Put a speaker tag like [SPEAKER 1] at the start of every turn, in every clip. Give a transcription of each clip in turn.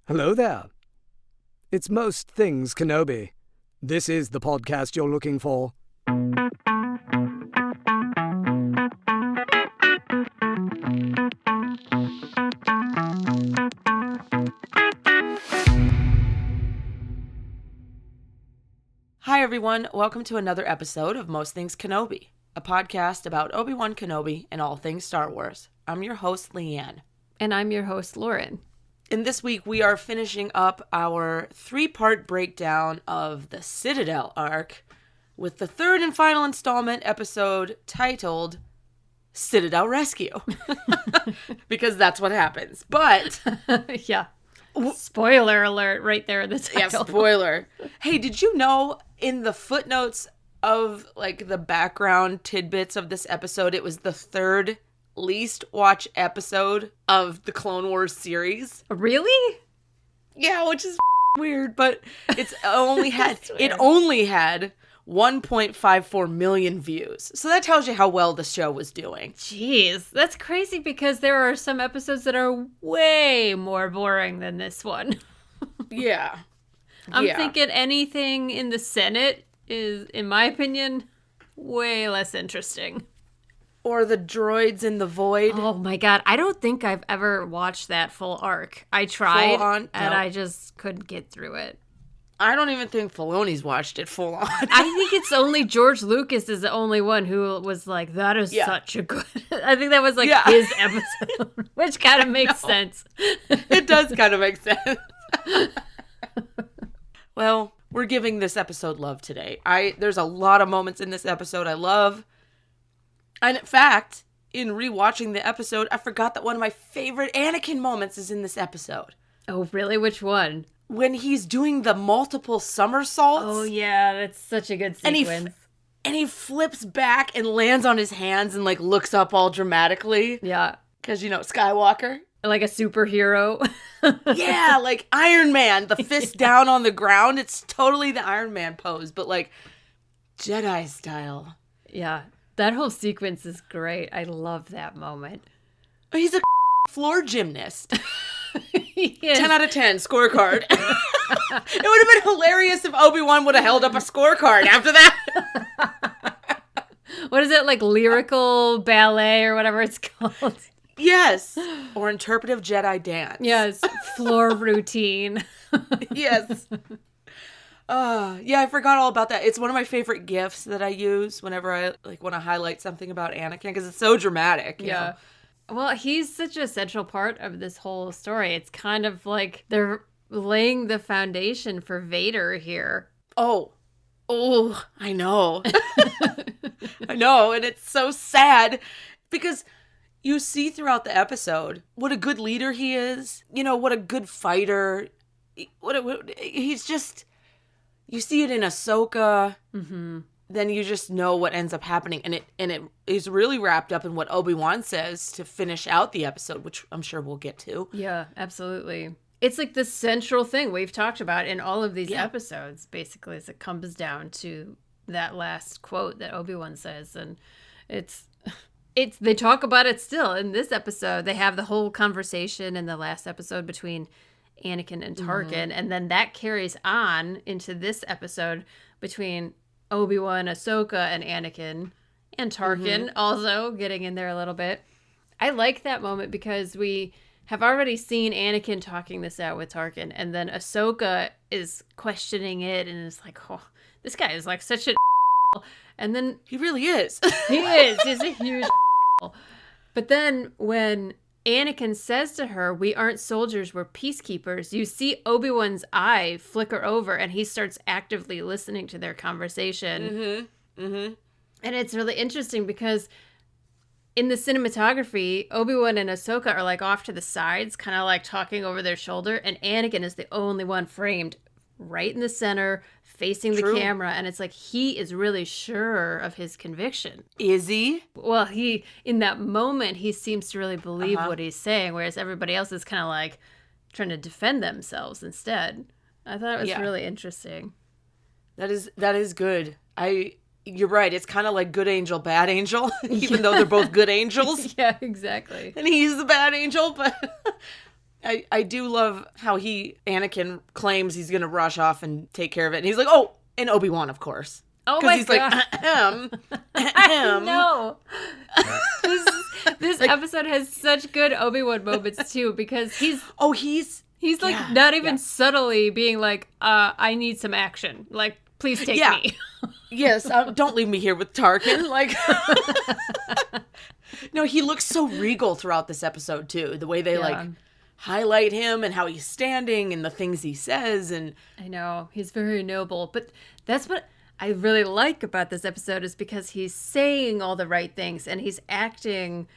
[SPEAKER 1] Hello there. It's Most Things Kenobi. This is the podcast you're looking for.
[SPEAKER 2] Hi everyone, welcome to another episode of Most Things Kenobi, a podcast about Obi-Wan Kenobi and all things Star Wars. I'm your host, Leanne.
[SPEAKER 3] And I'm your host, Lauren.
[SPEAKER 2] And this week we are finishing up our 3-part breakdown of the Citadel Arc with the third and final installment episode titled Citadel Rescue. Because that's what happens. But
[SPEAKER 3] yeah. Spoiler alert right there in the title.
[SPEAKER 2] Yeah, spoiler. Hey, did you know in the footnotes of like the background tidbits of this episode, it was the third least watched episode of the Clone Wars series?
[SPEAKER 3] Really?
[SPEAKER 2] Yeah, which is weird, but it only had 1.54 million views. So that tells you how well the show was doing.
[SPEAKER 3] Jeez, that's crazy because there are some episodes that are way more boring than this one.
[SPEAKER 2] Yeah.
[SPEAKER 3] I'm thinking anything in the Senate is, in my opinion, way less interesting.
[SPEAKER 2] Or the droids in the void.
[SPEAKER 3] Oh my god, I don't think I've ever watched that full arc. I tried, and I just couldn't get through it.
[SPEAKER 2] I don't even think Filoni's watched it full on.
[SPEAKER 3] I think it's only George Lucas is the only one who was like, that is such a good... I think that was like his episode, which kind of makes sense.
[SPEAKER 2] It does kind of make sense. Well, we're giving this episode love today. There's a lot of moments in this episode I love. And in fact, in rewatching the episode, I forgot that one of my favorite Anakin moments is in this episode.
[SPEAKER 3] Oh, really? Which one?
[SPEAKER 2] When he's doing the multiple somersaults.
[SPEAKER 3] Oh, yeah. That's such a good sequence.
[SPEAKER 2] And he flips back and lands on his hands and, like, looks up all dramatically.
[SPEAKER 3] Yeah.
[SPEAKER 2] Because, you know, Skywalker.
[SPEAKER 3] Like a superhero.
[SPEAKER 2] Yeah, like Iron Man. The fist down on the ground. It's totally the Iron Man pose, but, like, Jedi style.
[SPEAKER 3] Yeah. That whole sequence is great. I love that moment.
[SPEAKER 2] He's a floor gymnast.
[SPEAKER 3] 10
[SPEAKER 2] out of 10 scorecard. It would have been hilarious if Obi-Wan would have held up a scorecard after that.
[SPEAKER 3] What is it, like lyrical ballet or whatever it's called?
[SPEAKER 2] Yes. Or interpretive Jedi dance.
[SPEAKER 3] Yes. Floor routine.
[SPEAKER 2] Yes. Yeah, I forgot all about that. It's one of my favorite GIFs that I use whenever I like want to highlight something about Anakin because it's so dramatic. You know?
[SPEAKER 3] Well, he's such a central part of this whole story. It's kind of like they're laying the foundation for Vader here.
[SPEAKER 2] Oh, I know. I know, and it's so sad because you see throughout the episode what a good leader he is. You know, what a good fighter. He's just... You see it in Ahsoka, then you just know what ends up happening. And it is really wrapped up in what Obi-Wan says to finish out the episode, which I'm sure we'll get to.
[SPEAKER 3] Yeah, absolutely. It's like the central thing we've talked about in all of these episodes, basically, as it comes down to that last quote that Obi-Wan says. And it's they talk about it still in this episode. They have the whole conversation in the last episode between Anakin and Tarkin, and then that carries on into this episode between Obi-Wan, Ahsoka, and Anakin, and Tarkin also getting in there a little bit. I like that moment because we have already seen Anakin talking this out with Tarkin, and then Ahsoka is questioning it, and it's like, oh, this guy is like such a and then
[SPEAKER 2] he really is.
[SPEAKER 3] He's a huge But then when Anakin says to her, "We aren't soldiers, we're peacekeepers," you see Obi-Wan's eye flicker over and he starts actively listening to their conversation. And it's really interesting because in the cinematography, Obi-Wan and Ahsoka are like off to the sides, kind of like talking over their shoulder, and Anakin is the only one framed right in the center, facing the camera, and it's like he is really sure of his conviction.
[SPEAKER 2] Is he?
[SPEAKER 3] Well, in that moment, he seems to really believe what he's saying, whereas everybody else is kind of like trying to defend themselves instead. I thought it was really interesting.
[SPEAKER 2] That is good. You're right. It's kind of like good angel, bad angel, even though they're both good angels.
[SPEAKER 3] Yeah, exactly.
[SPEAKER 2] And he's the bad angel, but I do love how Anakin claims he's going to rush off and take care of it. And he's like, oh, and Obi-Wan, of course.
[SPEAKER 3] Oh my
[SPEAKER 2] he's
[SPEAKER 3] God.
[SPEAKER 2] like,
[SPEAKER 3] I know. This episode has such good Obi-Wan moments too, because he's like not even subtly being like, I need some action. Like, please take me.
[SPEAKER 2] Yes, don't leave me here with Tarkin. Like, no, he looks so regal throughout this episode too. The way they like highlight him and how he's standing and the things he says. And
[SPEAKER 3] I know he's very noble, but that's what I really like about this episode, is because he's saying all the right things and he's acting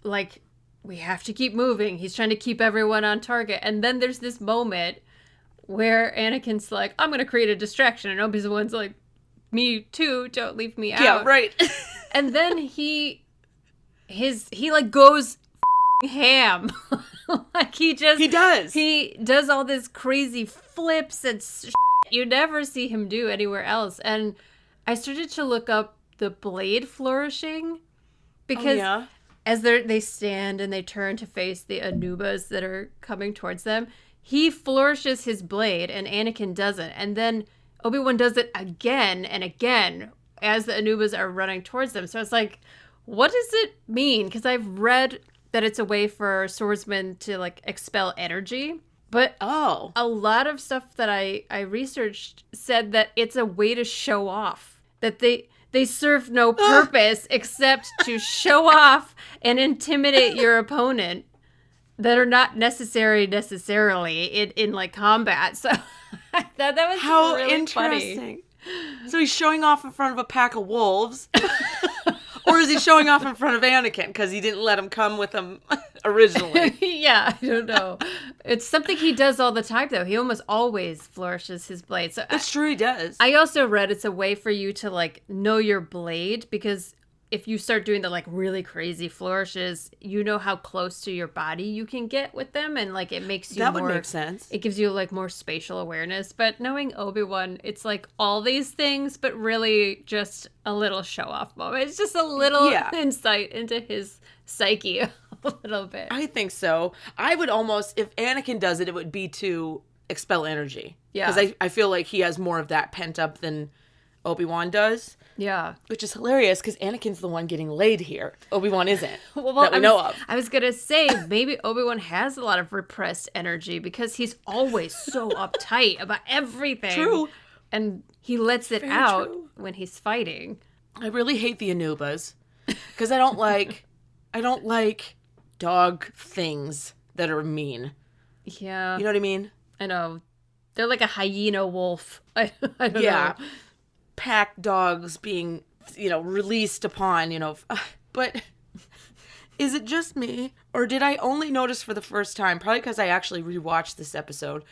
[SPEAKER 3] like we have to keep moving. He's trying to keep everyone on target. And then there's this moment where Anakin's like, I'm going to create a distraction. And Obi-Wan's like, me too, don't leave me out.
[SPEAKER 2] yeah, right.
[SPEAKER 3] And then he like goes ham. Like he does all this crazy flips and you never see him do anywhere else. And I started to look up the blade flourishing, because as they stand and they turn to face the Anubas that are coming towards them, he flourishes his blade and Anakin doesn't. And then Obi-Wan does it again and again as the Anubas are running towards them. So it's like, what does it mean? Because I've read that it's a way for swordsmen to like expel energy. But a lot of stuff that I researched said that it's a way to show off. That they serve no purpose except to show off and intimidate your opponent, that are not necessarily in like combat. So I thought that was
[SPEAKER 2] how
[SPEAKER 3] really
[SPEAKER 2] interesting.
[SPEAKER 3] Funny.
[SPEAKER 2] So he's showing off in front of a pack of wolves. Or is he showing off in front of Anakin because he didn't let him come with him originally?
[SPEAKER 3] Yeah, I don't know. It's something he does all the time, though. He almost always flourishes his blade. So
[SPEAKER 2] That's true, he does.
[SPEAKER 3] I also read it's a way for you to like know your blade, because if you start doing the like really crazy flourishes, you know how close to your body you can get with them, and like it makes you
[SPEAKER 2] that would make sense.
[SPEAKER 3] It gives you like more spatial awareness. But knowing Obi-Wan, it's like all these things, but really just a little show off moment. It's just a little insight into his psyche a little bit.
[SPEAKER 2] I think so. I would almost, if Anakin does it, it would be to expel energy.
[SPEAKER 3] Yeah.
[SPEAKER 2] Because I feel like he has more of that pent up than Obi-Wan does.
[SPEAKER 3] Yeah.
[SPEAKER 2] Which is hilarious because Anakin's the one getting laid here. Obi-Wan isn't. That we know of.
[SPEAKER 3] I was going to say, maybe Obi-Wan has a lot of repressed energy because he's always so uptight about everything.
[SPEAKER 2] True.
[SPEAKER 3] And he lets it out when he's fighting.
[SPEAKER 2] I really hate the Anubas because I don't like dog things that are mean.
[SPEAKER 3] Yeah.
[SPEAKER 2] You know what I mean?
[SPEAKER 3] I know. They're like a hyena wolf. I don't know.
[SPEAKER 2] Pack dogs being, released upon, but is it just me, or did I only notice for the first time, probably because I actually rewatched this episode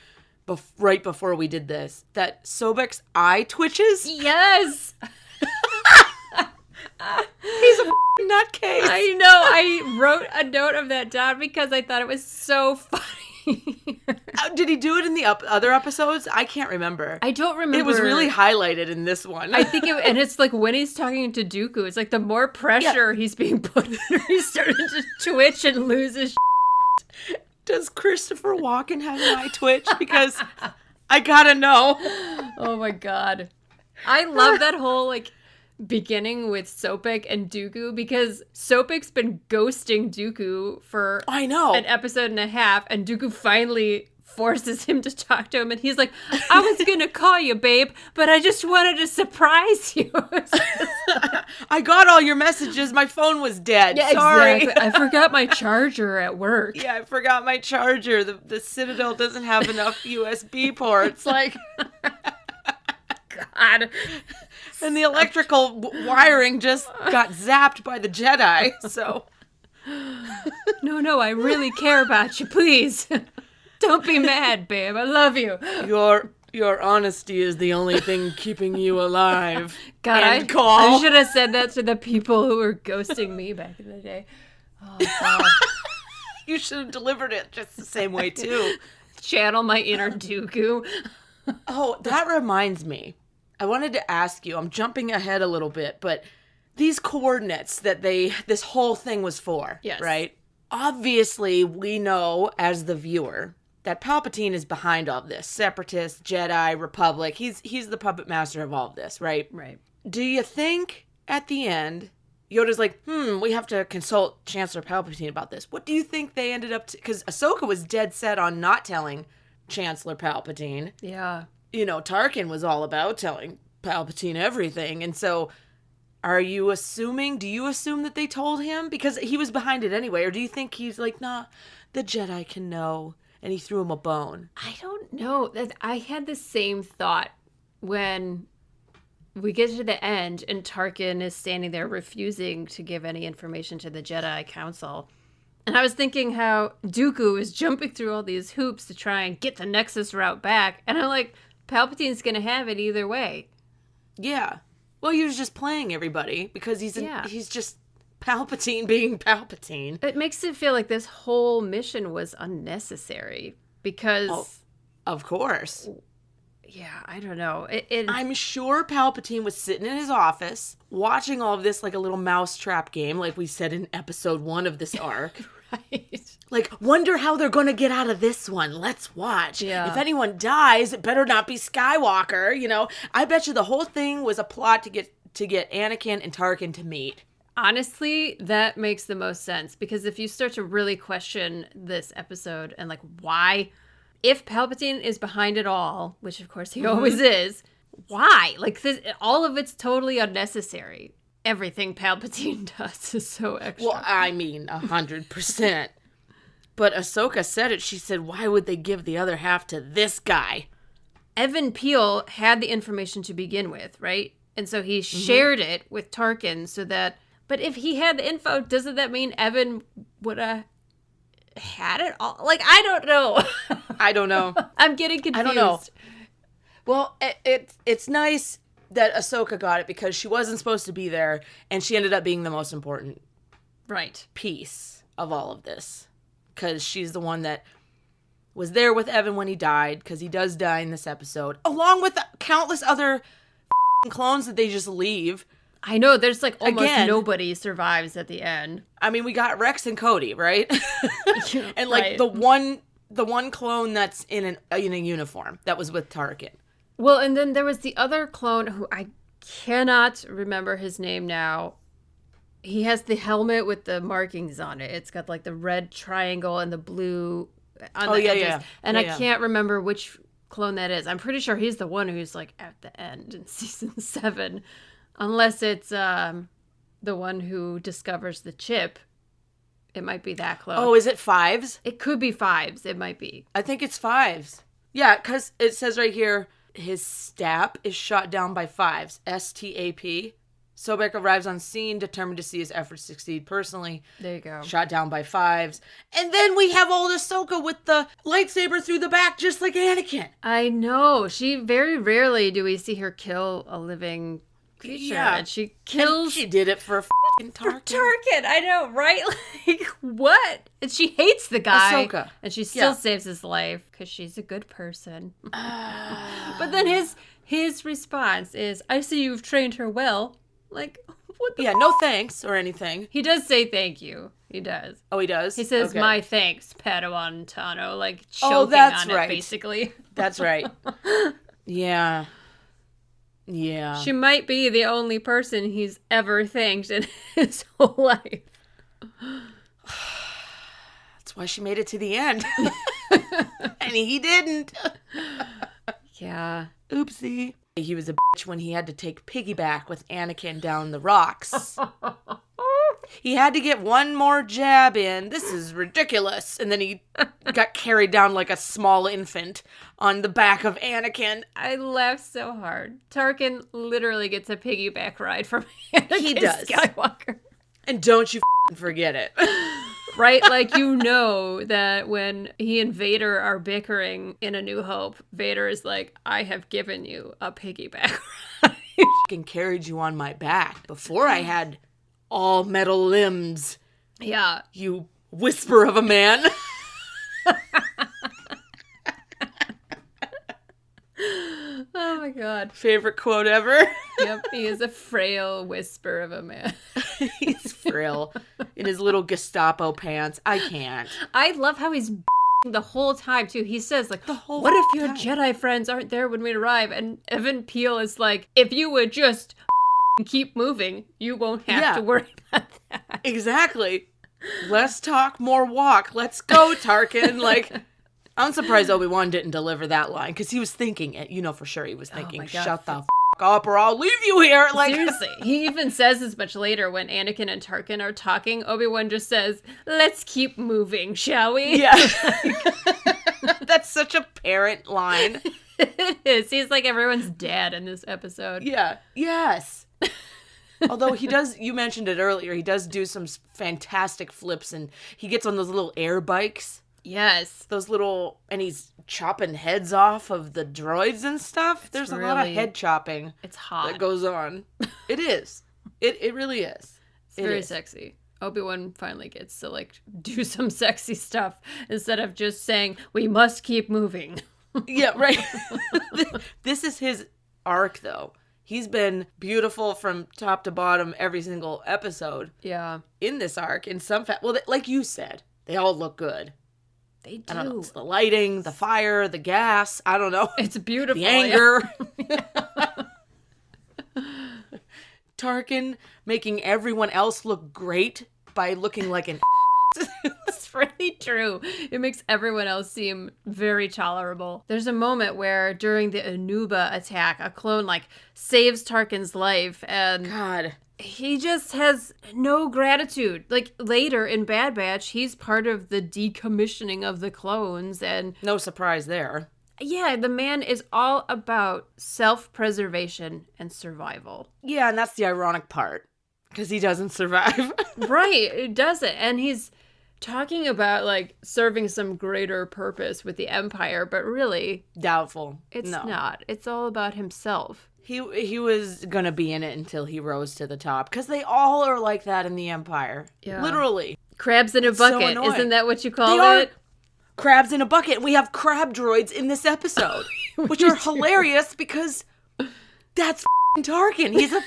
[SPEAKER 2] right before we did this, that Sobek's eye twitches?
[SPEAKER 3] Yes!
[SPEAKER 2] He's a nutcase.
[SPEAKER 3] I know. I wrote a note of that down because I thought it was so funny.
[SPEAKER 2] Did he do it in the other episodes? I can't remember.
[SPEAKER 3] I don't remember.
[SPEAKER 2] It was really highlighted in this one.
[SPEAKER 3] I think and it's like when he's talking to Dooku, it's like the more pressure he's being put under, he's starting to twitch and lose his shit.
[SPEAKER 2] Does Christopher Walken have an eye twitch? Because I gotta know.
[SPEAKER 3] Oh my God. I love that whole like beginning with Sopik and Dooku, because Sopik's been ghosting Dooku for an episode and a half, and Dooku finally forces him to talk to him, and he's like, I was gonna call you, babe, but I just wanted to surprise you.
[SPEAKER 2] I got all your messages, my phone was dead.
[SPEAKER 3] Yeah,
[SPEAKER 2] sorry.
[SPEAKER 3] Exactly. I forgot my charger at work.
[SPEAKER 2] Yeah, I forgot my charger. The Citadel doesn't have enough USB ports. Like,
[SPEAKER 3] God.
[SPEAKER 2] And the electrical wiring just got zapped by the Jedi, so.
[SPEAKER 3] No, I really care about you, please. Don't be mad, babe. I love you.
[SPEAKER 2] Your honesty is the only thing keeping you alive.
[SPEAKER 3] God, I should have said that to the people who were ghosting me back in the day. Oh, God.
[SPEAKER 2] You should have delivered it just the same way, too.
[SPEAKER 3] Channel my inner Dooku.
[SPEAKER 2] Oh, that reminds me. I wanted to ask you, I'm jumping ahead a little bit, but these coordinates that this whole thing was for,
[SPEAKER 3] yes.
[SPEAKER 2] right? obviously we know as the viewer that Palpatine is behind all of this. Separatist, Jedi, Republic. He's the puppet master of all of this, right?
[SPEAKER 3] Right.
[SPEAKER 2] Do you think at the end, Yoda's like, we have to consult Chancellor Palpatine about this. What do you think they ended up because Ahsoka was dead set on not telling Chancellor Palpatine.
[SPEAKER 3] Yeah.
[SPEAKER 2] You know, Tarkin was all about telling Palpatine everything. And so do you assume that they told him? Because he was behind it anyway. Or do you think he's like, nah, the Jedi can know, and he threw him a bone?
[SPEAKER 3] I don't know. I had the same thought when we get to the end and Tarkin is standing there refusing to give any information to the Jedi Council. And I was thinking how Dooku is jumping through all these hoops to try and get the Nexus route back. And I'm like, Palpatine's going to have it either way.
[SPEAKER 2] Yeah. Well, he was just playing everybody because he's just Palpatine being Palpatine.
[SPEAKER 3] It makes it feel like this whole mission was unnecessary because...
[SPEAKER 2] Oh, of course.
[SPEAKER 3] Yeah, I don't know.
[SPEAKER 2] I'm sure Palpatine was sitting in his office watching all of this like a little mousetrap game, like we said in episode 1 of this arc.
[SPEAKER 3] Right.
[SPEAKER 2] Like, wonder how they're going to get out of this one. Let's watch.
[SPEAKER 3] Yeah.
[SPEAKER 2] If anyone dies, it better not be Skywalker. You know, I bet you the whole thing was a plot to get Anakin and Tarkin to meet.
[SPEAKER 3] Honestly, that makes the most sense because if you start to really question this episode and like why, if Palpatine is behind it all, which of course he always is, why? Like all of it's totally unnecessary. Everything Palpatine does is so extra.
[SPEAKER 2] Well, I mean, 100%. But Ahsoka said it. She said, why would they give the other half to this guy?
[SPEAKER 3] Evan Peel had the information to begin with, right? And so he shared it with Tarkin so that... But if he had the info, doesn't that mean Evan would have had it all? Like, I don't know.
[SPEAKER 2] I don't know.
[SPEAKER 3] I'm getting confused.
[SPEAKER 2] I don't know. Well, it's nice that Ahsoka got it because she wasn't supposed to be there, and she ended up being the most important piece of all of this. Because she's the one that was there with Evan when he died, because he does die in this episode, along with the countless other clones that they just leave.
[SPEAKER 3] I know, there's like almost
[SPEAKER 2] Again,
[SPEAKER 3] nobody survives at the end.
[SPEAKER 2] I mean, we got Rex and Cody, right? And like
[SPEAKER 3] Right.
[SPEAKER 2] the one clone that's in a uniform that was with Tarkin.
[SPEAKER 3] Well, and then there was the other clone who I cannot remember his name now. He has the helmet with the markings on it. It's got like the red triangle and the blue on the edges.
[SPEAKER 2] Yeah.
[SPEAKER 3] And
[SPEAKER 2] Yeah,
[SPEAKER 3] I
[SPEAKER 2] yeah.
[SPEAKER 3] can't remember which clone that is. I'm pretty sure he's the one who's like at the end in season 7. Unless it's the one who discovers the chip. It might be that clone.
[SPEAKER 2] Oh, is it Fives?
[SPEAKER 3] It could be Fives. It might be.
[SPEAKER 2] I think it's Fives. Yeah, because it says right here, his stap is shot down by Fives. STAP. Sobek arrives on scene, determined to see his efforts succeed personally.
[SPEAKER 3] There you go.
[SPEAKER 2] Shot down by Fives. And then we have old Ahsoka with the lightsaber through the back, just like Anakin.
[SPEAKER 3] I know. She very rarely do we see her kill a living creature.
[SPEAKER 2] Yeah.
[SPEAKER 3] And she kills
[SPEAKER 2] And she did it for f***ing Tarkin.
[SPEAKER 3] Tarkin. I know, right? Like, what? And she hates the guy.
[SPEAKER 2] Ahsoka.
[SPEAKER 3] And she still
[SPEAKER 2] Yeah.
[SPEAKER 3] saves his life because she's a good person. But then his response is, I see you've trained her well. Like, what the
[SPEAKER 2] Yeah, no thanks or anything.
[SPEAKER 3] He does say thank you. He does.
[SPEAKER 2] Oh, he does?
[SPEAKER 3] He says,
[SPEAKER 2] Okay.
[SPEAKER 3] my thanks, Padawan Tano. Like, choking
[SPEAKER 2] Oh, that's
[SPEAKER 3] on it,
[SPEAKER 2] right.
[SPEAKER 3] basically.
[SPEAKER 2] That's right. Yeah. Yeah.
[SPEAKER 3] She might be the only person he's ever thanked in his whole life.
[SPEAKER 2] That's why she made it to the end. And he didn't.
[SPEAKER 3] Yeah.
[SPEAKER 2] Oopsie. He was a bitch when he had to take piggyback with Anakin down the rocks. He had to get one more jab in. This is ridiculous. And then he got carried down like a small infant on the back of Anakin.
[SPEAKER 3] I laughed so hard. Tarkin literally gets a piggyback ride from Anakin
[SPEAKER 2] He does.
[SPEAKER 3] Skywalker.
[SPEAKER 2] And don't you forget it.
[SPEAKER 3] Right? Like, you know that when he and Vader are bickering in A New Hope, Vader is like, I have given you a piggyback ride.
[SPEAKER 2] And carried you on my back before I had all metal limbs.
[SPEAKER 3] Yeah.
[SPEAKER 2] You whisper of a man.
[SPEAKER 3] Oh my God.
[SPEAKER 2] Favorite quote ever.
[SPEAKER 3] Yep, he is a frail whisper of a man.
[SPEAKER 2] He's frail in his little Gestapo pants. I can't.
[SPEAKER 3] I love how he's the whole time, too. He says, like,
[SPEAKER 2] The whole
[SPEAKER 3] what if your
[SPEAKER 2] time.
[SPEAKER 3] Jedi friends aren't there when we arrive? And Evan Peel is like, if you would just keep moving, you won't have to worry about that.
[SPEAKER 2] Exactly. Less talk, more walk. Let's go, Tarkin. Like, I'm surprised Obi-Wan didn't deliver that line, because he was thinking it. You know for sure he was thinking,
[SPEAKER 3] my God.
[SPEAKER 2] shut the up or I'll leave you here. Like,
[SPEAKER 3] Seriously. He even says as much later when Anakin and Tarkin are talking. Obi-Wan just says, let's keep moving, shall we?
[SPEAKER 2] yeah. That's such a parent line.
[SPEAKER 3] It is. He's like everyone's dad in this episode.
[SPEAKER 2] Yeah. Yes. Although he does, you mentioned it earlier, he does do some fantastic flips, and he gets on those little air bikes.
[SPEAKER 3] Yes.
[SPEAKER 2] Those little, and he's chopping heads off of the droids and stuff. There's a lot of head chopping.
[SPEAKER 3] It's hot.
[SPEAKER 2] That goes on. It is. It really is.
[SPEAKER 3] It's very sexy. Obi-Wan finally gets to, like, do some sexy stuff instead of just saying, we must keep moving.
[SPEAKER 2] Yeah, right. This is his arc, though. He's been beautiful from top to bottom every single episode.
[SPEAKER 3] Yeah.
[SPEAKER 2] In this arc, in some well, like you said, they all look good.
[SPEAKER 3] They do.
[SPEAKER 2] I don't know. It's the lighting, the fire, the gas. I don't know.
[SPEAKER 3] It's beautiful.
[SPEAKER 2] The anger. Tarkin making everyone else look great by looking like an
[SPEAKER 3] It's really true. It makes everyone else seem very tolerable. There's a moment where during the Anuba attack, a clone like saves Tarkin's life, and
[SPEAKER 2] God.
[SPEAKER 3] he just has no gratitude. Like later in Bad Batch, he's part of the decommissioning of the clones, and
[SPEAKER 2] No surprise there.
[SPEAKER 3] yeah, the man is all about self-preservation and survival.
[SPEAKER 2] Yeah, and that's the ironic part. Because he doesn't survive.
[SPEAKER 3] Right, it doesn't. And he's talking about like serving some greater purpose with the Empire, but really
[SPEAKER 2] Doubtful.
[SPEAKER 3] it's
[SPEAKER 2] No.
[SPEAKER 3] not. It's all about himself.
[SPEAKER 2] He was going to be in it until he rose to the top. Because they all are like that in the Empire.
[SPEAKER 3] Yeah.
[SPEAKER 2] Literally.
[SPEAKER 3] Crabs in a
[SPEAKER 2] so
[SPEAKER 3] bucket.
[SPEAKER 2] annoying.
[SPEAKER 3] Isn't that what you
[SPEAKER 2] They
[SPEAKER 3] call
[SPEAKER 2] are
[SPEAKER 3] it?
[SPEAKER 2] crabs in a bucket. We have crab droids in this episode. Which are hilarious because that's Tarkin. He's a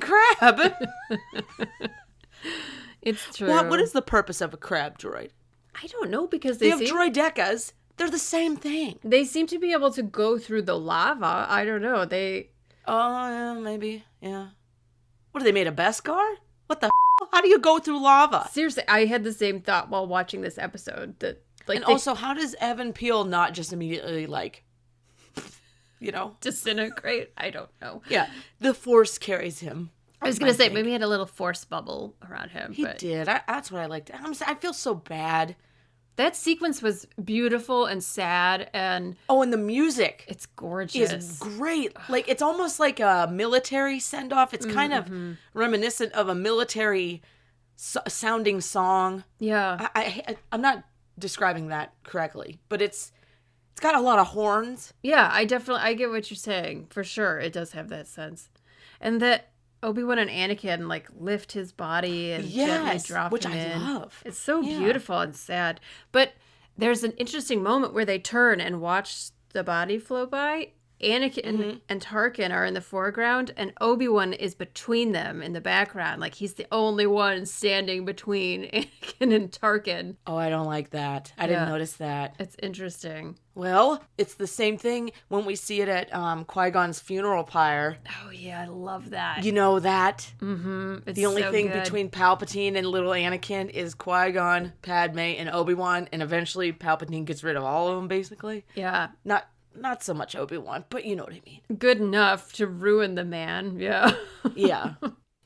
[SPEAKER 2] crab.
[SPEAKER 3] It's true.
[SPEAKER 2] What is the purpose of a crab droid?
[SPEAKER 3] I don't know, because
[SPEAKER 2] They
[SPEAKER 3] they
[SPEAKER 2] have
[SPEAKER 3] seem,
[SPEAKER 2] droidecas. They're the same thing.
[SPEAKER 3] they seem to be able to go through the lava. I don't know. They
[SPEAKER 2] Oh, yeah, maybe. Yeah. What, are they made of Beskar? What the How do you go through lava?
[SPEAKER 3] seriously, I had the same thought while watching this episode. That like
[SPEAKER 2] And
[SPEAKER 3] they
[SPEAKER 2] also, how does Evan Peel not just immediately, like,
[SPEAKER 3] disintegrate. I don't know.
[SPEAKER 2] Yeah, the Force carries him.
[SPEAKER 3] I was gonna say maybe he had a little force bubble around him.
[SPEAKER 2] He
[SPEAKER 3] but
[SPEAKER 2] did. That's what I liked. I feel so bad.
[SPEAKER 3] that sequence was beautiful and sad, and
[SPEAKER 2] Oh, and the music
[SPEAKER 3] it's gorgeous.
[SPEAKER 2] is great. Like, it's almost like a military send-off. It's kind of reminiscent of a military sounding song.
[SPEAKER 3] Yeah.
[SPEAKER 2] I'm not describing that correctly, but it's got a lot of horns.
[SPEAKER 3] Yeah, I get what you're saying. For sure, it does have that sense. And that Obi-Wan and Anakin, like, lift his body and gently drop
[SPEAKER 2] which
[SPEAKER 3] him
[SPEAKER 2] I
[SPEAKER 3] in.
[SPEAKER 2] love.
[SPEAKER 3] It's so
[SPEAKER 2] Yeah.
[SPEAKER 3] beautiful and sad. But there's an interesting moment where they turn and watch the body flow by. Anakin and Tarkin are in the foreground, and Obi-Wan is between them in the background. Like, he's the only one standing between Anakin and Tarkin.
[SPEAKER 2] Oh, I don't like that. I didn't notice that.
[SPEAKER 3] It's interesting.
[SPEAKER 2] Well, it's the same thing when we see it at Qui-Gon's funeral pyre.
[SPEAKER 3] Oh, yeah, I love that.
[SPEAKER 2] You know that?
[SPEAKER 3] Mm-hmm. It's
[SPEAKER 2] The only
[SPEAKER 3] so
[SPEAKER 2] thing
[SPEAKER 3] good.
[SPEAKER 2] between Palpatine and little Anakin is Qui-Gon, Padme, and Obi-Wan, and eventually Palpatine gets rid of all of them, basically.
[SPEAKER 3] Yeah.
[SPEAKER 2] Not so much Obi-Wan, but you know what I mean.
[SPEAKER 3] Good enough to ruin the man. Yeah.
[SPEAKER 2] Yeah.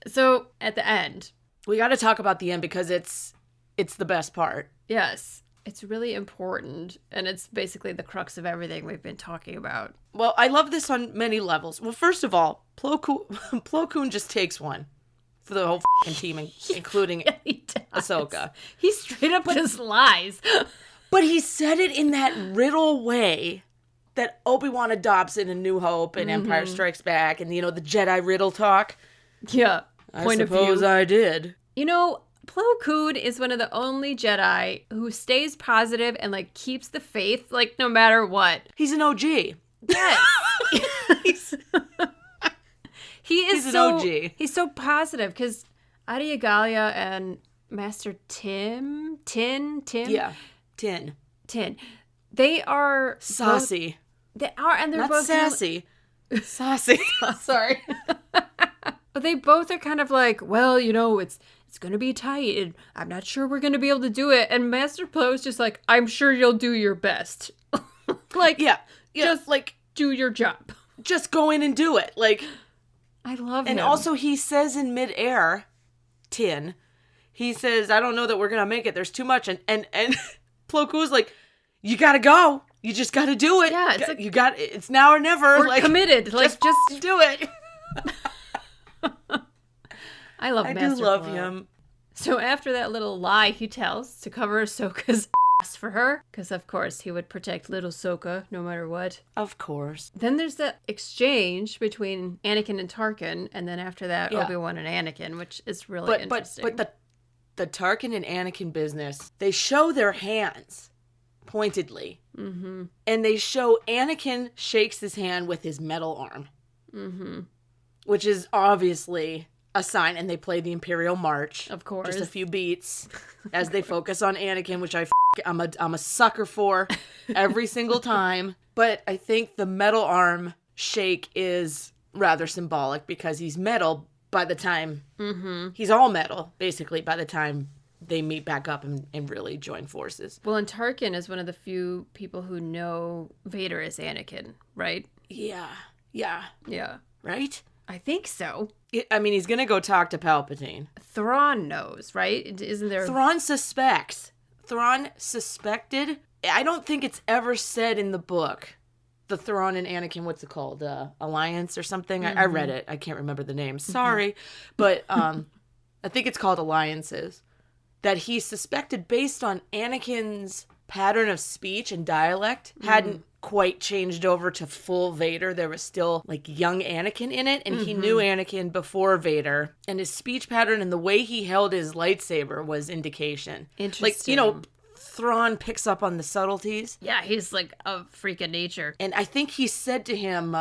[SPEAKER 3] So, at the end,
[SPEAKER 2] We got to talk about the end because it's the best part.
[SPEAKER 3] yes, it's really important, and it's basically the crux of everything we've been talking about.
[SPEAKER 2] Well, I love this on many levels. Well, first of all, Plo Koon just takes one for the whole f***ing team, including
[SPEAKER 3] He does.
[SPEAKER 2] Ahsoka.
[SPEAKER 3] He straight up just lies.
[SPEAKER 2] But he said it in that riddle way that Obi-Wan adopts in A New Hope and Empire Strikes Back, and, the Jedi riddle talk.
[SPEAKER 3] Yeah.
[SPEAKER 2] I suppose I did.
[SPEAKER 3] Plo Koon is one of the only Jedi who stays positive and, like, keeps the faith, like, no matter what.
[SPEAKER 2] He's an OG.
[SPEAKER 3] Yes.
[SPEAKER 2] he's
[SPEAKER 3] He's
[SPEAKER 2] an
[SPEAKER 3] so
[SPEAKER 2] OG.
[SPEAKER 3] He's so positive because Adiagalia and Master Tin.
[SPEAKER 2] Yeah, Tin.
[SPEAKER 3] They are
[SPEAKER 2] Saucy.
[SPEAKER 3] They are, and they're
[SPEAKER 2] Not
[SPEAKER 3] both
[SPEAKER 2] sassy. Saucy. Sorry.
[SPEAKER 3] But they both are kind of like, well, it's going to be tight, and I'm not sure we're going to be able to do it. And Master Plo is just like, I'm sure you'll do your best. Like,
[SPEAKER 2] Yeah.
[SPEAKER 3] just
[SPEAKER 2] like
[SPEAKER 3] do your job.
[SPEAKER 2] just go in and do it. Like,
[SPEAKER 3] I love him.
[SPEAKER 2] and also he says in midair, Tin, he says, I don't know that we're gonna make it. There's too much. And Plo Koon's like, you gotta go. You just gotta do it.
[SPEAKER 3] Yeah, it's like,
[SPEAKER 2] it's now or never.
[SPEAKER 3] we're committed. Like, just
[SPEAKER 2] do it.
[SPEAKER 3] I love
[SPEAKER 2] I
[SPEAKER 3] Master
[SPEAKER 2] do love
[SPEAKER 3] Plo.
[SPEAKER 2] him.
[SPEAKER 3] So after that little lie he tells to cover Ahsoka's ass for her, because of course he would protect little Ahsoka no matter what.
[SPEAKER 2] Of course.
[SPEAKER 3] Then there's that exchange between Anakin and Tarkin, and then after that,
[SPEAKER 2] Yeah.
[SPEAKER 3] Obi-Wan and Anakin, which is really interesting.
[SPEAKER 2] But the Tarkin and Anakin business, they show their hands pointedly. Mm-hmm. And they show Anakin shakes his hand with his metal arm. Mm-hmm. Which is obviously a sign. And they play the Imperial March.
[SPEAKER 3] Of course.
[SPEAKER 2] Just a few beats as they focus on Anakin, which I'm a sucker for every single time. But I think the metal arm shake is rather symbolic because he's metal by the time he's all metal, basically, by the time they meet back up and really join forces.
[SPEAKER 3] Well, and Tarkin is one of the few people who know Vader is Anakin, right?
[SPEAKER 2] Yeah.
[SPEAKER 3] Yeah.
[SPEAKER 2] Right?
[SPEAKER 3] I think so.
[SPEAKER 2] He's going to go talk to Palpatine.
[SPEAKER 3] Thrawn knows, right? Isn't there...
[SPEAKER 2] Thrawn suspected. I don't think it's ever said in the book. The Thrawn and Anakin, what's it called? Alliance or something? I read it. I can't remember the name. Sorry. But I think it's called Alliances. That he suspected based on Anakin's pattern of speech and dialect hadn't quite changed over to full Vader. There was still like young Anakin in it, and he knew Anakin before Vader, and his speech pattern and the way he held his lightsaber was indication.
[SPEAKER 3] Interesting.
[SPEAKER 2] Like, Thrawn picks up on the subtleties.
[SPEAKER 3] Yeah, he's like a freak of nature.
[SPEAKER 2] And I think he said to him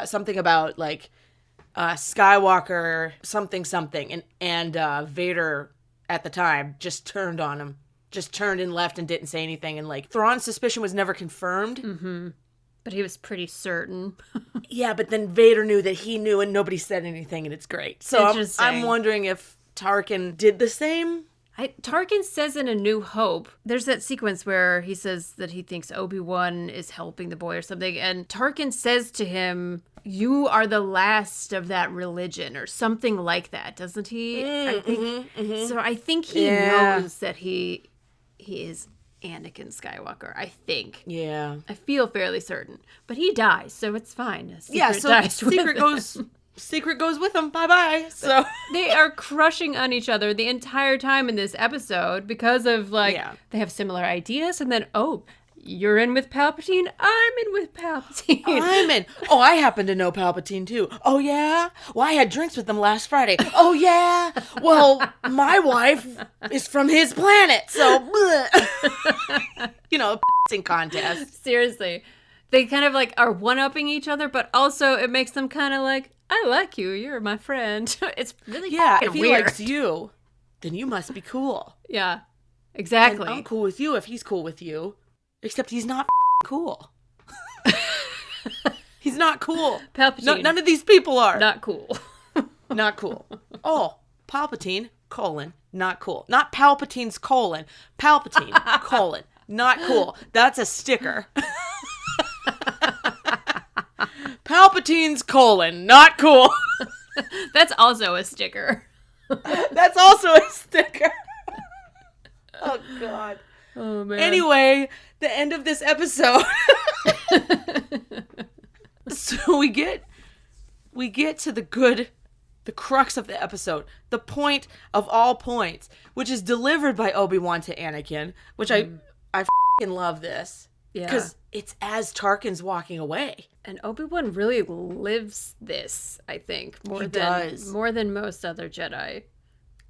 [SPEAKER 2] something about like Skywalker something, and Vader at the time just turned on him. Just turned and left and didn't say anything. And like Thrawn's suspicion was never confirmed.
[SPEAKER 3] Mm-hmm. But he was pretty certain.
[SPEAKER 2] Yeah, but then Vader knew that he knew and nobody said anything, and it's great. So I'm wondering if Tarkin did the same.
[SPEAKER 3] Tarkin says in A New Hope, there's that sequence where he says that he thinks Obi-Wan is helping the boy or something. And Tarkin says to him, you are the last of that religion or something like that, doesn't he? I think, So I think he knows that he is Anakin Skywalker, I think.
[SPEAKER 2] Yeah.
[SPEAKER 3] I feel fairly certain. But he dies, so it's fine.
[SPEAKER 2] Secret goes with him. Bye-bye. So
[SPEAKER 3] they are crushing on each other the entire time in this episode because of they have similar ideas, and then you're in with Palpatine, I'm in with Palpatine.
[SPEAKER 2] I'm in. Oh, I happen to know Palpatine too. Oh yeah? Well, I had drinks with him last Friday. Oh yeah? Well, my wife is from his planet, so a contest.
[SPEAKER 3] Seriously. They kind of are one-upping each other, but also it makes them kind of like, I like you, you're my friend. It's really
[SPEAKER 2] if he
[SPEAKER 3] weird.
[SPEAKER 2] likes you, then you must be cool.
[SPEAKER 3] Yeah, exactly.
[SPEAKER 2] And I'm cool with you if he's cool with you. Except he's not cool. He's not cool.
[SPEAKER 3] Palpatine.
[SPEAKER 2] None of these people are.
[SPEAKER 3] Not cool.
[SPEAKER 2] Not cool. Oh, Palpatine, not cool. Not Palpatine's : Palpatine, not cool. That's a sticker. Palpatine's : not cool.
[SPEAKER 3] That's also a sticker.
[SPEAKER 2] That's also a sticker. Oh, God.
[SPEAKER 3] Oh, man.
[SPEAKER 2] Anyway, the end of this episode. So we get to the crux of the episode, the point of all points, which is delivered by Obi-Wan to Anakin, which I f***ing love this.
[SPEAKER 3] Yeah.
[SPEAKER 2] Because it's as Tarkin's walking away.
[SPEAKER 3] And Obi-Wan really lives this, I think, more than most other Jedi.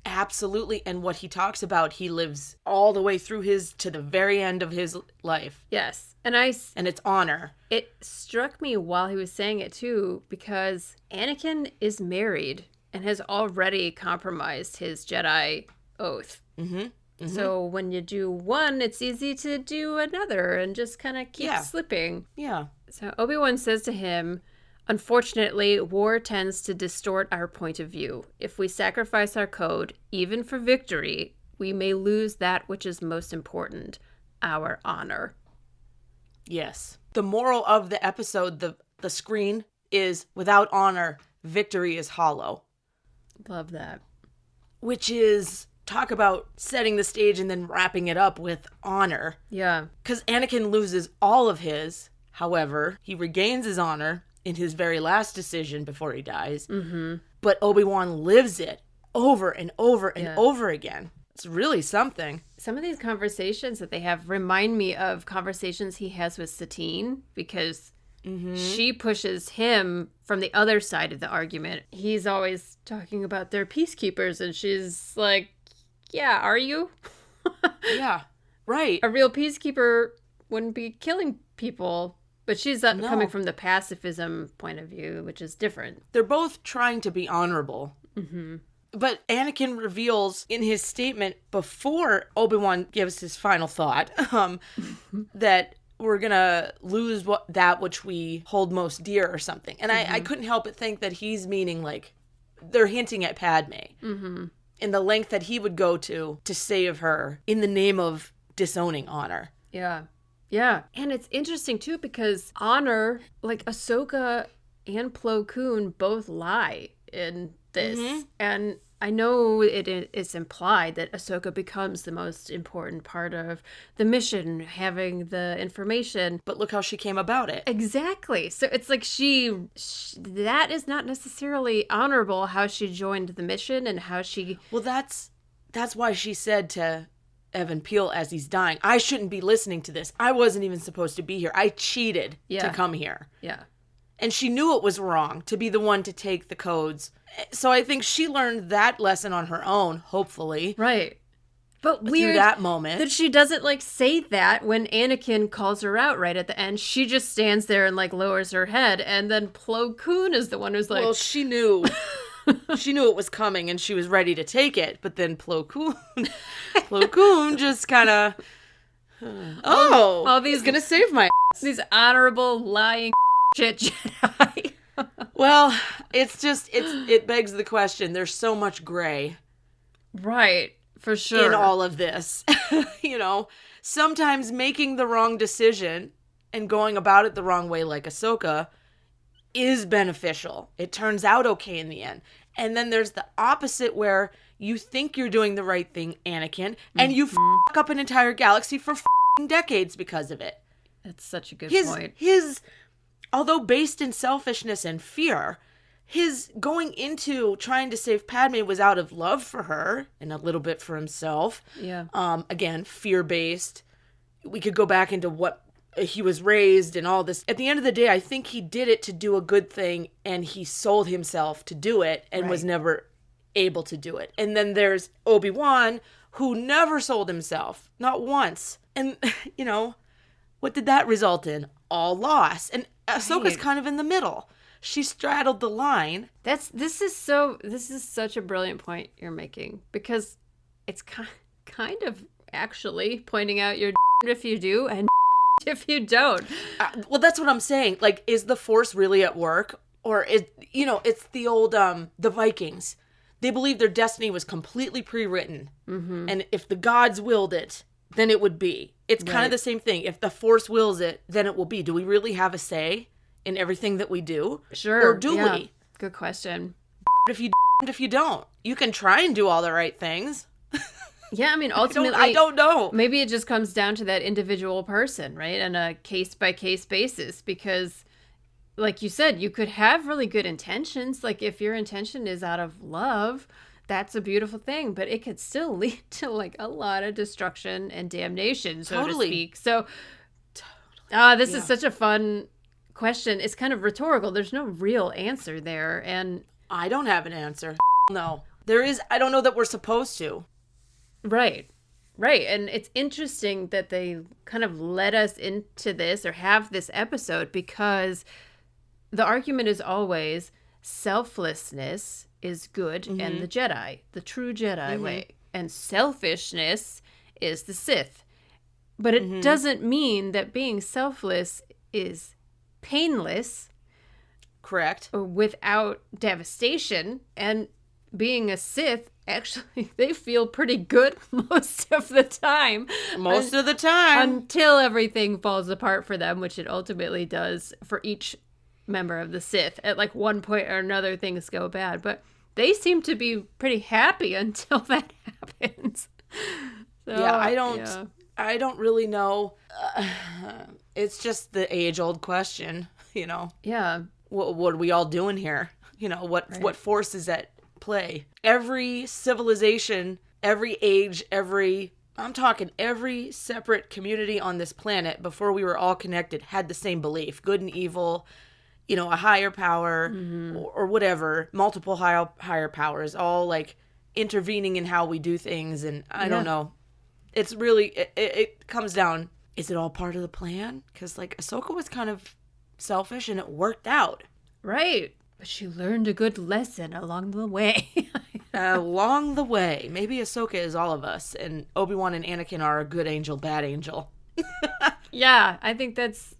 [SPEAKER 2] Absolutely. And what he talks about, he lives all the way through to the very end of his life.
[SPEAKER 3] Yes. And
[SPEAKER 2] it's honor.
[SPEAKER 3] It struck me while he was saying it too, because Anakin is married and has already compromised his Jedi oath.
[SPEAKER 2] Mm-hmm. Mm-hmm.
[SPEAKER 3] So when you do one, it's easy to do another and just kind of keep slipping.
[SPEAKER 2] Yeah.
[SPEAKER 3] So Obi-Wan says to him, unfortunately, war tends to distort our point of view. If we sacrifice our code, even for victory, we may lose that which is most important, our honor.
[SPEAKER 2] Yes. The moral of the episode, the screen, is without honor, victory is hollow.
[SPEAKER 3] Love that.
[SPEAKER 2] Which is, talk about setting the stage and then wrapping it up with honor.
[SPEAKER 3] Yeah.
[SPEAKER 2] Because Anakin loses all of his. However, he regains his honor in his very last decision before he dies.
[SPEAKER 3] Mm-hmm.
[SPEAKER 2] But Obi-Wan lives it over and over and over again. It's really something.
[SPEAKER 3] Some of these conversations that they have remind me of conversations he has with Satine, because she pushes him from the other side of the argument. He's always talking about their peacekeepers, and she's like, yeah, are you?
[SPEAKER 2] Yeah, right.
[SPEAKER 3] A real peacekeeper wouldn't be killing people. But she's coming from the pacifism point of view, which is different.
[SPEAKER 2] They're both trying to be honorable.
[SPEAKER 3] Mm-hmm.
[SPEAKER 2] But Anakin reveals in his statement before Obi-Wan gives his final thought that we're going to lose that which we hold most dear or something. And I couldn't help but think that he's meaning, like, they're hinting at Padme in the length that he would go to save her in the name of disowning honor.
[SPEAKER 3] Yeah. Yeah. And it's interesting, too, because honor, like Ahsoka and Plo Koon both lie in this. And I know it's implied that Ahsoka becomes the most important part of the mission, having the information.
[SPEAKER 2] But look how she came about it.
[SPEAKER 3] Exactly. So it's like she that is not necessarily honorable, how she joined the mission and how she...
[SPEAKER 2] Well, that's why she said to Evan Peel as he's dying, I shouldn't be listening to this. I wasn't even supposed to be here. I cheated to come here.
[SPEAKER 3] Yeah.
[SPEAKER 2] And she knew it was wrong to be the one to take the codes. So I think she learned that lesson on her own, hopefully.
[SPEAKER 3] Right. But weird
[SPEAKER 2] through that moment.
[SPEAKER 3] That she doesn't, like, say that when Anakin calls her out right at the end. She just stands there and, like, lowers her head. And then Plo Koon is the one who's like...
[SPEAKER 2] Well, she knew. She knew it was coming and she was ready to take it. But then Plo Koon just kind of...
[SPEAKER 3] all these
[SPEAKER 2] he's going to save my ass.
[SPEAKER 3] These honorable, lying shit Jedi.
[SPEAKER 2] Well, it begs the question. There's so much gray.
[SPEAKER 3] Right, for sure.
[SPEAKER 2] In all of this. You know, sometimes making the wrong decision and going about it the wrong way, like Ahsoka, is beneficial. It turns out okay in the end. And then there's the opposite where you think you're doing the right thing, Anakin, and you fuck up an entire galaxy for decades because of it.
[SPEAKER 3] That's such a good point.
[SPEAKER 2] Although based in selfishness and fear, his going into trying to save Padme was out of love for her and a little bit for himself.
[SPEAKER 3] Yeah.
[SPEAKER 2] Again, fear-based. We could go back into what he was raised and all this. At the end of the day, I think he did it to do a good thing, and he sold himself to do it and was never able to do it. And then there's Obi-Wan, who never sold himself, not once. And, you know, what did that result in? All loss. And Ahsoka's kind of in the middle. She straddled the line.
[SPEAKER 3] This is such a brilliant point you're making, because it's kind of actually pointing out you're if you do and if you don't.
[SPEAKER 2] Well, that's what I'm saying. Like, is the Force really at work? Or it's the old the Vikings. They believe their destiny was completely pre-written. And if the gods willed it, then it would be. It's kind of the same thing. If the Force wills it, then it will be. Do we really have a say in everything that we do?
[SPEAKER 3] Sure.
[SPEAKER 2] Or do we?
[SPEAKER 3] Good question.
[SPEAKER 2] If you don't, you can try and do all the right things.
[SPEAKER 3] Yeah, I mean, ultimately,
[SPEAKER 2] I don't know.
[SPEAKER 3] Maybe it just comes down to that individual person, right? On a case-by-case basis, because, like you said, you could have really good intentions. Like, if your intention is out of love, that's a beautiful thing, but it could still lead to, like, a lot of destruction and damnation, so to speak. So, this is such a fun question. It's kind of rhetorical. There's no real answer there, and...
[SPEAKER 2] I don't have an answer. No. I don't know that we're supposed to.
[SPEAKER 3] Right. Right. And it's interesting that they kind of led us into this or have this episode because the argument is always selflessness is good and the Jedi, the true Jedi way. And selfishness is the Sith. But it doesn't mean that being selfless is painless.
[SPEAKER 2] Correct.
[SPEAKER 3] Or without devastation. And being a Sith, actually, they feel pretty good most of the time.
[SPEAKER 2] Most of the time.
[SPEAKER 3] Until everything falls apart for them, which it ultimately does for each member of the Sith. At like one point or another, things go bad. But they seem to be pretty happy until that happens. So,
[SPEAKER 2] yeah, I don't really know. It's just the age-old question, you know.
[SPEAKER 3] Yeah.
[SPEAKER 2] What are we all doing here? You know, what force is at play? Every civilization, every age, every separate community on this planet before we were all connected had the same belief. Good and evil, you know, a higher power or whatever, multiple higher powers, all like intervening in how we do things. And I don't know. It's really, it comes down, is it all part of the plan? Because like Ahsoka was kind of selfish and it worked out.
[SPEAKER 3] Right. But she learned a good lesson along the way.
[SPEAKER 2] Along the way. Maybe Ahsoka is all of us and Obi-Wan and Anakin are a good angel, bad angel.
[SPEAKER 3] Yeah, I think that's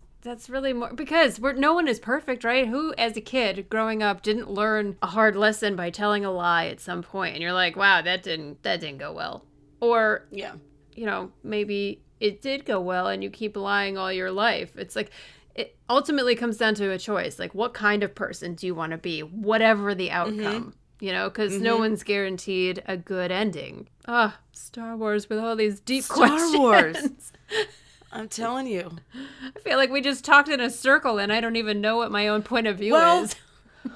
[SPEAKER 3] really more because no one is perfect, right? Who as a kid growing up didn't learn a hard lesson by telling a lie at some point and you're like, wow, that didn't go well. Or
[SPEAKER 2] yeah,
[SPEAKER 3] you know, maybe it did go well and you keep lying all your life. It's like it ultimately comes down to a choice. Like, what kind of person do you want to be? Whatever the outcome, you know, because no one's guaranteed a good ending. Star Wars with all these deep questions.
[SPEAKER 2] Star Wars. I'm telling you.
[SPEAKER 3] I feel like we just talked in a circle and I don't even know what my own point of view is.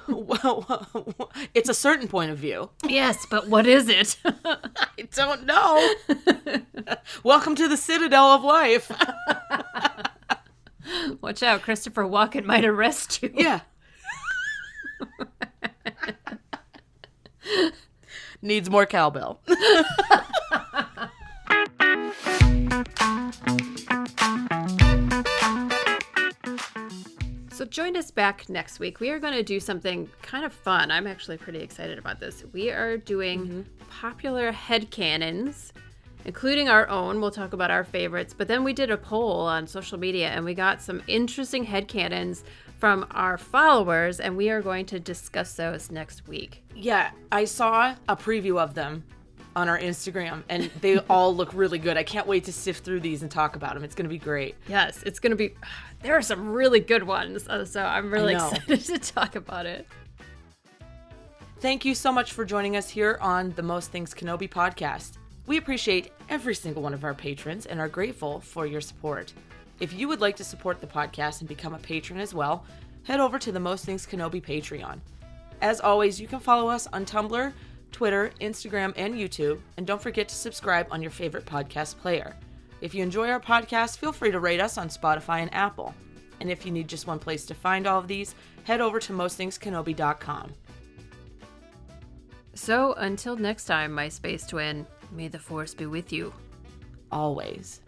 [SPEAKER 2] Well, it's a certain point of view.
[SPEAKER 3] Yes, but what is it?
[SPEAKER 2] I don't know. Welcome to the Citadel of life.
[SPEAKER 3] Watch out, Christopher Walken might arrest you.
[SPEAKER 2] Yeah. Needs more cowbell.
[SPEAKER 3] So join us back next week. We are going to do something kind of fun. I'm actually pretty excited about this. We are doing popular headcanons, including our own. We'll talk about our favorites. But then we did a poll on social media, and we got some interesting headcanons from our followers, and we are going to discuss those next week.
[SPEAKER 2] Yeah, I saw a preview of them on our Instagram, and they all look really good. I can't wait to sift through these and talk about them. It's going to be great.
[SPEAKER 3] Yes, it's going to be... There are some really good ones, so I'm really excited to talk about it.
[SPEAKER 2] Thank you so much for joining us here on the Most Things Kenobi podcast. We appreciate every single one of our patrons and are grateful for your support. If you would like to support the podcast and become a patron as well, head over to the Most Things Kenobi Patreon. As always, you can follow us on Tumblr, Twitter, Instagram, and YouTube, and don't forget to subscribe on your favorite podcast player. If you enjoy our podcast, feel free to rate us on Spotify and Apple. And if you need just one place to find all of these, head over to mostthingskenobi.com.
[SPEAKER 3] So, until next time, my space twin, may the Force be with you.
[SPEAKER 2] Always.